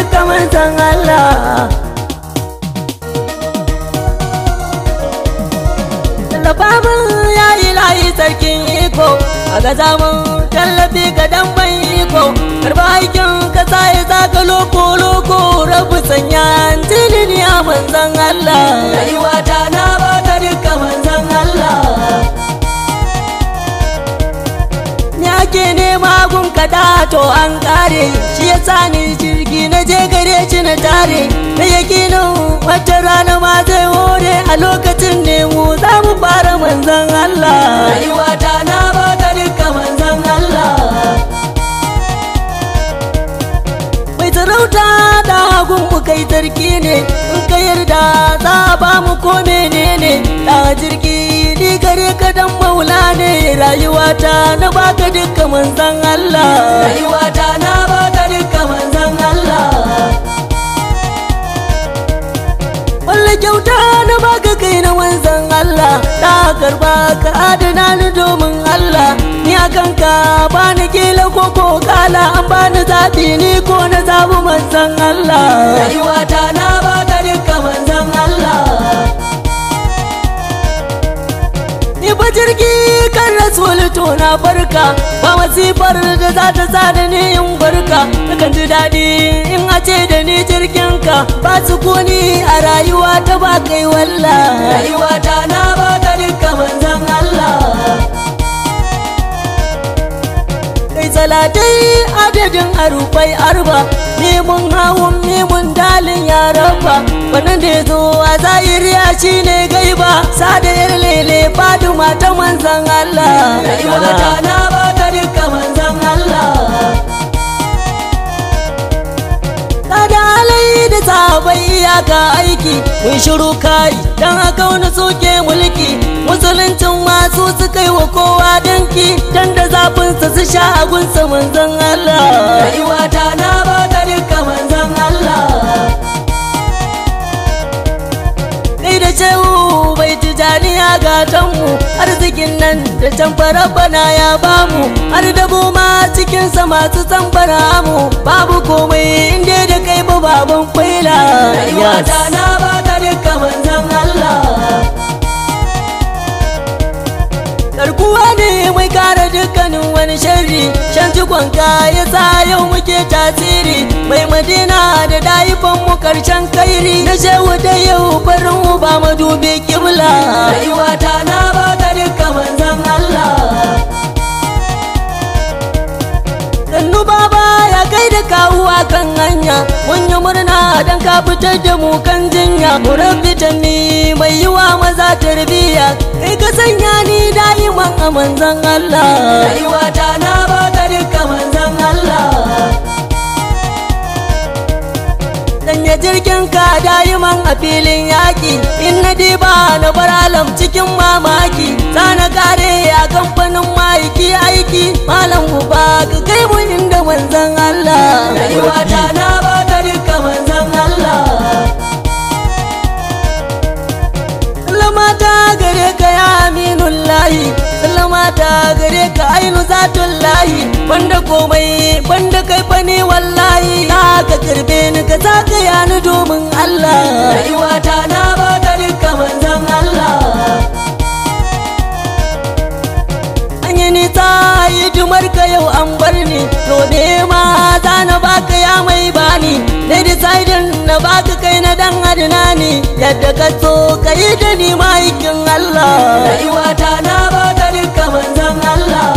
duka manzon Allah. Babban ya ilahi sarkin iko a ga zaman tallafi ga dan ban iko karba aikin ka sai zaka loko rabu sanya tilini a manzon Allah. Rayuwa ta na baka duka manzon Allah. Ni ake nema gun kada to an kare shi yasa ni jirgi na je gare shi na tare na yakinin wata rana ma zai hore a lokacin ne mu za mu fara manzon Allah. Rayuwa ta na baka duka manzon Allah. Mai sarauta da hagun mu kai sarki ne in ka yarda za a ba mu ko menene da jirgi ni gare ka dan maula ne. Rayuwa ta na baka duka manzon Allah. Rayuwa ta na baka duka manzon Allah. Walla kyauta na baka kai na manzon Allah. Da karba ka adana ni domin Allah. Ni akan ka bani kila ko kala an bani zaɓi ni ko na zaɓi manzon Allah. Rayuwa ta na baka duka manzon Allah. Ni ba jirgi kan rasul to na barka ba masifar da za ta sa da ni in barka. Nakan ji daɗi in a ce da ni jirgin ka ba sukuni a rayuwa ta ba kai walla. Rayuwa ta na baka duka manzon Allah. Kai salatai adadin arufai arba ni mun hawun ni mun dalin ya raba wannan da zo a zahiriya shine gaiba sada yar lele Faduma ta manzon Allah. Rayuwa ta na baka duka manzon Allah. Sada alai da sahabai iyaka aiki mun shiru kai dan haka wani soke mulki musuluncin masu su kai wa kowa danki dan da zafinsa su sha agunsa manzon Allah. Rayuwa ta na baka duka manzon Allah. Kai da cewu bai tijaniya gatanmu arzikin nan da can bana ya bamu har dabo ma cikinsa masu tambara mu babu komai inda da kai ba baban kwaila. Rayuwa ta na baka duka manzon Allah. Garkuwa ne mai kare dukkanin wani sharri shan cikon ya sa yau muke tasiri mai madina da daifan mu karshen kairi na shehu da yau farin mu ba madubi kibla. Rayuwa ta na baka duka manzon Allah. Sannu baba ya kai da kawuwa kan hanya mun yi murna dan ka fitar da mu kan jinya muran bitami mai yiwa maza tarbiya kai ka sanya ni da'iman a manzon Allah. Rayuwa ta na baka duka manzon Allah. Sanya jirgin ka da'iman a filin yaƙi in na diba na bar alam cikin mamaki sana kare a kamfanin maiki aiki malam uba ka kai mu inda manzon Allah. Rayuwa ta na baka duka manzon Allah. Sallamata gare ka ya aminullahi sallamata gare ka ainu zatullahi banda komai banda kai bane wallahi ka karbe ni ka saka ya ni domin Allah. Rayuwa ta na baka duka manzon Allah. Nisa hidimar ka yau an bar ni to ne ma za na baka ya mai bani na decidin na baka kai na dan adnani yadda ka so ka yi da ni maikin Allah. Rayuwa ta na baka duka manzon Allah.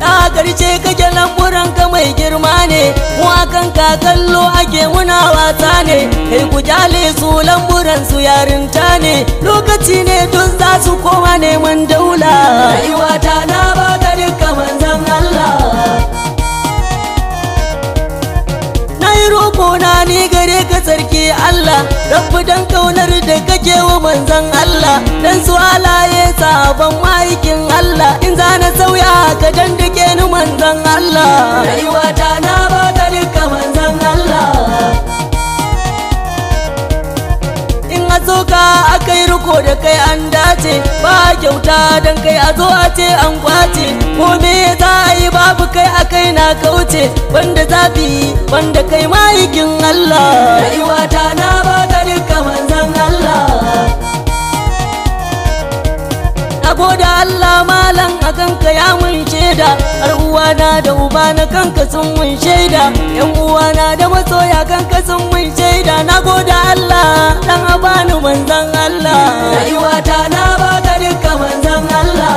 Da karshe kake lamburan ka mai girma ne mu akan ka kallo ake muna wasa ne kai ku jale su lamburan su yarinta ne lokaci ne duk za su koma neman daula. Rayuwa ta na baka duka manzon Allah. Na yi roƙo na ni gare ka sarki Allah rabbu dan kaunar da kake wa manzon Allah dan su halaye sabon maikin Allah in za na sauya ka dandake ni manzon Allah. Rayuwa ta na baka duka manzon Allah. Soka akai riko da kai an dace ba kyauta dan kai a zo a ce an kwace ko me za a yi babu kai akai na kauce wanda zafi wanda kai ma'aikin Allah rayuwata na baka duka manzon Allah Nagoda Allah malam a kanka ya mun shaida har uwana da uba na kanka sun mun shaida yan uwana da masoya kanka sun mun shaida Nagoda Allah dan abani manzon Allah rayuwata na baka duka manzon Allah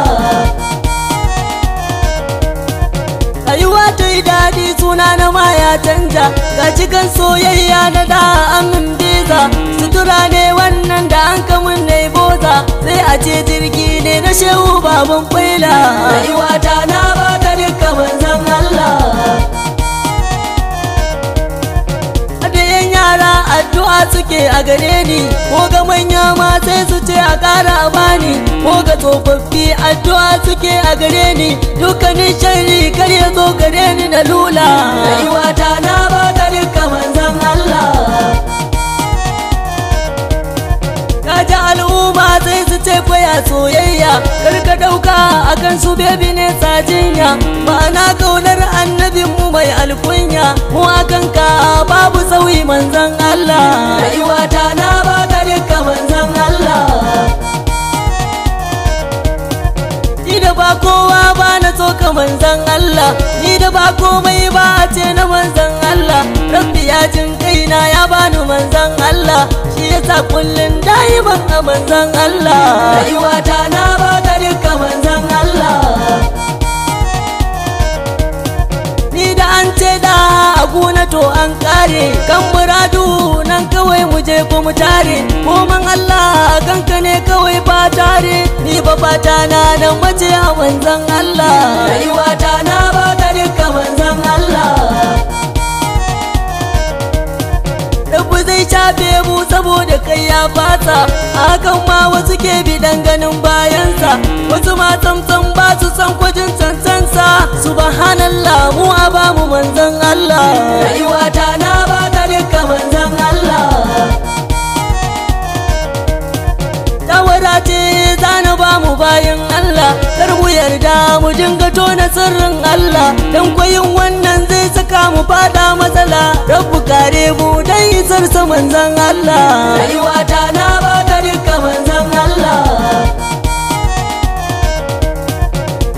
rayuwa ta yi daɗi suna na ma ya canja ga cikin soyayya na da amin biza sutura ne wannan da an kamun na boza sai a ce jirgi ne na shehu baban kwaila rayuwata na baka duka manzon Allah adayen yara addu'a suke a gare ni ko ga manya ma sai su ce a ƙara bani ko ga tsofaffi addu'a suke a gare ni dukkanin sharri kar ya zo gare ni na lula rayuwata na baka duka manzon Allah kaji al'umma sai su ce kwaya soyayya karka dauka akan su bebi ne sajinya ma'ana kaunar annabinmu mai alkunya mu akan ka babu sauyi manzon Allah rayuwata na baka duka manzon Allah ni da ba kowa ba na so ka manzon Allah ni da ba komai ba a ce na manzon Allah rabbi ya jin kaina ya bani manzon Allah shi yasa kullun daiman a manzon Allah rayuwata na baka duka manzon Allah ni da an ce da aguna to an kare kan muradu nan kawai mu je ko mu tare koman Allah kanka ne kawai ba tare ni ba fata na nan mace a manzon Allah rayuwata na baka duka manzon Allah Rabbu zai shafe mu saboda kai ya fata hakan ma wasu ke bidan ganin bayansa wasu ma samsam ba su san kwajin cancansa subhanallah mu a ba mu manzon Allah rayuwata na baka duka manzon Allah shawara ce zana ba mu bayan Allah kar mu yarda mu dinga tona sirrin Allah dan koyin wannan zai saka mu fada matsala rabbu kare mu dan isar sa manzon Allah rayuwata na baka duka manzon Allah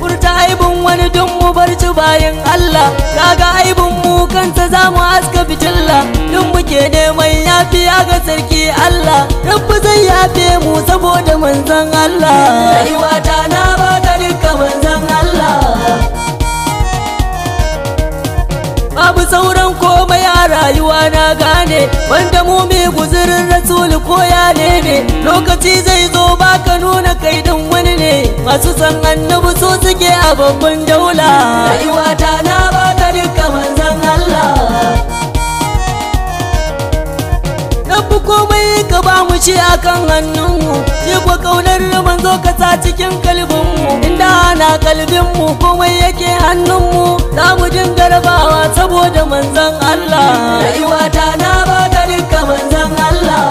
furta aibun wani dun mu barci bayan Allah kaga aibun mu kansa zamu aska fitilla dun muke neman yafiya ga sarki Allah rabbu zai yafe mu saboda manzon Allah rayuwata na baka duka manzon Allah babu sauran komai a rayuwa na gane wanda mu mai guzurin rasulu ko ya ne lokaci zai zo baka nuna kai din wani ne masu san annabi so suke a babban daula rayuwata na baka duka manzon Allah Rabbu komai ka ba mu shi akan hannunmu shi ko kaunar manzo ka sa cikin kalbinmu inda ana kalbinmu komai yake hannunmu za mu dinga rabawa saboda manzon Allah rayuwata na baka duka manzon Allah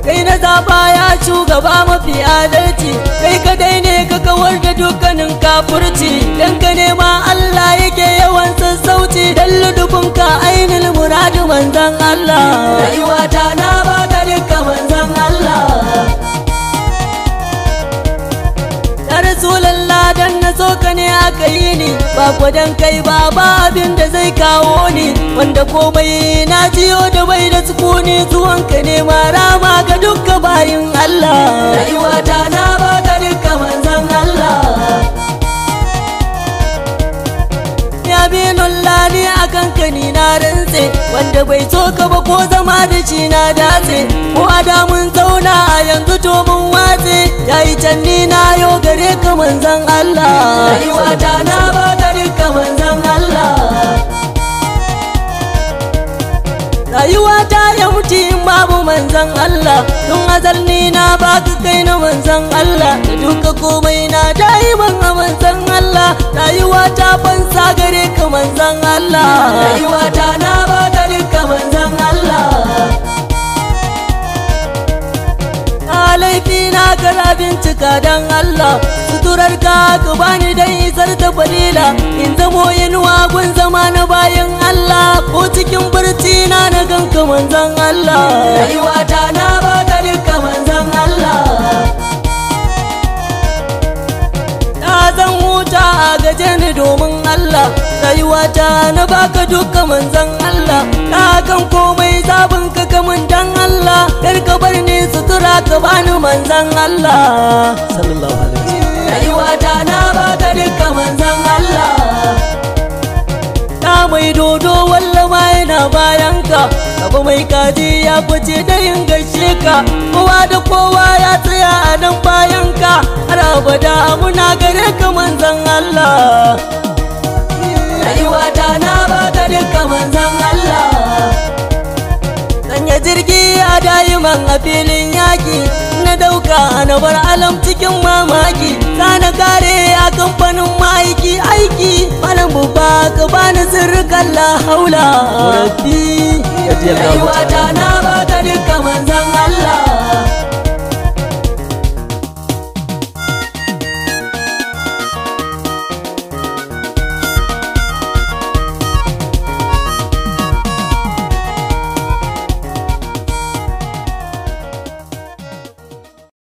kai na zaba ya shugaba mafi adalci kai kadai ne ka kawar da dukkanin kafurci dan ka nema Allah yake yawan sassauci dan ludubunka ainul muradu manzon Allah rayuwata na baka duka manzon Allah ya Rasulallah dan na so ka ne aka yi ni ba dan kai ba abin da zai kawo ni wanda komai na jiyo da bai da sukuni zuwanka ne ma rama ga dukka bayin Allah rayuwata na baka duka manzon Allah ya binulla ni akan ka ni na rantse wanda bai so ka ba ko zama da shi na dace ko adamun zauna a yanzu to mun watse yayi can ni na yo gare ka manzon Allah rayuwata na baka duka manzon Allah rayuwata ya mutu in babu manzon Allah tun azal ni na baka kai na manzon Allah da duka komai na daiman a manzon Allah rayuwata fansa gare ka manzon Allah rayuwata na baka duka manzon Allah laifi na ka bincika dan Allah, suturar ka bani dan isar da fadila, in zamo inuwa gun zama na bayan Allah, ko cikin barci na ganka manzon Allah, rayuwata na baka duka manzon Allah. Zan huta a gaje ni domin Allah, rayuwata na baka duka manzon Allah, ka kan komai zabin ka kamun dan Allah, kar ka bar ni sutura ka bani manzon Allah sallallahu alaihi wasallam, rayuwata na baka duka manzon Allah. Ta mai dodo walla ma yana bayan ka, abu mai kaji ya fice da yin gaishe ka, kowa da kowa ya tsaya a nan bayan ka, har abada muna gare ka manzon Allah, rayuwata na baka duka manzon Allah. Sanya jirgi a dayiman a filin yaki, na dauka na bar alam cikin mamaki, sana kare a kamfanin ma'aiki aiki, malam buba ka bani sirrikan la haula rabbi, rayuwata na baka duka manzon